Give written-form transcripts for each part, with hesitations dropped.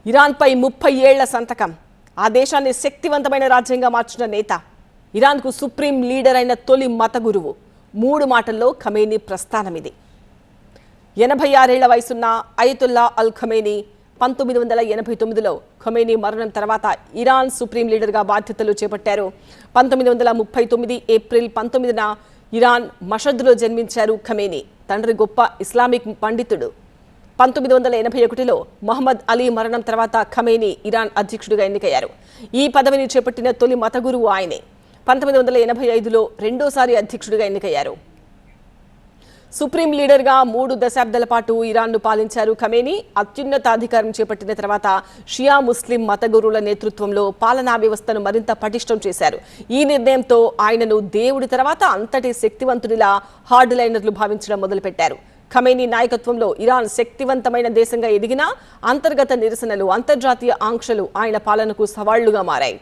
ఇరాన్పై 30 ఏళ్ల సంతకం. ఆ దేశాన్ని శక్తివంతమైన రాజ్యంగా మార్చిన నేత. ఇరాన్కు సుప్రీం లీడర్ అయిన తొలి మత గురువు. 3 మాటల్లో ఖమేనీ ప్రస్థానమిది. 86 ఏళ్ల వయసున్న అయతుల్లా అల్ ఖమేనీ 1989లో ఖమేనీ మరణం తర్వాత ఇరాన్ సుప్రీం లీడర్గా బాధ్యతలు చేపట్టారు. 1939 ఏప్రిల్ 19న ఇరాన్ మషద్లో జన్మించారు ఖమేనీ. తండ్రి గొప్ప ఇస్లామిక్ పండితుడు. 1981లో మొహమ్మద్ అలీ మరణం తర్వాత ఖమేనీ ఇరాన్ అధ్యక్షుడిగా ఎన్నికయ్యారు. ఈ పదవిని చేపట్టిన తొలి మత గురువు ఆయనే. 1985లో రెండోసారి అధ్యక్షుడిగా ఎన్నికయ్యారు. సుప్రీం లీడర్గా 3 దశాబ్దాల పాటు ఇరాన్ను పాలించారు ఖమేనీ. అత్యున్నత అధికారం చేపట్టిన తర్వాత షియా ముస్లిం మత గురువుల నేతృత్వంలో పాలనా వ్యవస్థను మరింత పటిష్టం చేశారు. ఈ నిర్ణయంతో ఆయనను దేవుడి తర్వాత అంతటి శక్తివంతుడిలా హార్డ్ లైనర్లు భావించడం మొదలుపెట్టారు. ఖమేనీ నాయకత్వంలో ఇరాన్ శక్తివంతమైన దేశంగా ఎదిగినా అంతర్గత నిరసనలు, అంతర్జాతీయ ఆంక్షలు ఆయన పాలనకు సవాళ్లుగా మారాయి.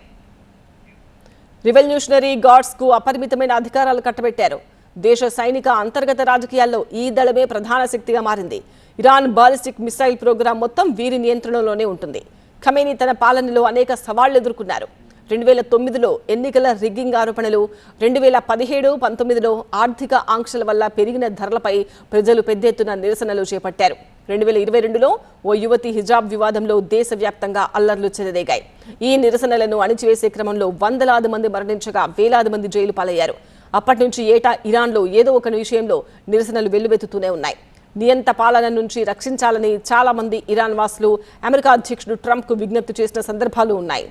రివల్యూషనరీ గార్డ్స్కు అపరిమితమైన అధికారాలు కట్టబెట్టారు. దేశ సైనిక అంతర్గత రాజకీయాల్లో ఈ దళమే ప్రధాన శక్తిగా మారింది. ఇరాన్ బాలిస్టిక్ మిసైల్ ప్రోగ్రాం మొత్తం వీరి నియంత్రణలోనే ఉంటుంది. ఖమేనీ తన పాలనలో అనేక సవాళ్లు ఎదుర్కొన్నారు. 2009లో ఎన్నికల రిగ్గింగ్ ఆరోపణలు, 2017-19లో ఆర్థిక ఆంక్షల వల్ల పెరిగిన ధరలపై ప్రజలు పెద్ద ఎత్తున నిరసనలు చేపట్టారు. 2022లో ఓ యువతి హిజాబ్ వివాదంలో దేశవ్యాప్తంగా అల్లర్లు చెలరేగాయి. ఈ నిరసనలను అణిచివేసే క్రమంలో వందలాది మంది మరణించగా వేలాది మంది జైలు పాలయ్యారు. అప్పటి నుంచి ఏటా ఇరాన్లో ఏదో ఒక విషయంలో నిరసనలు వెల్లువెత్తుతూనే ఉన్నాయి. నియంత పాలన నుంచి రక్షించాలని చాలా మంది ఇరాన్ వాసులు అమెరికా అధ్యక్షుడు ట్రంప్కు విజ్ఞప్తి చేసిన సందర్భాలు ఉన్నాయి.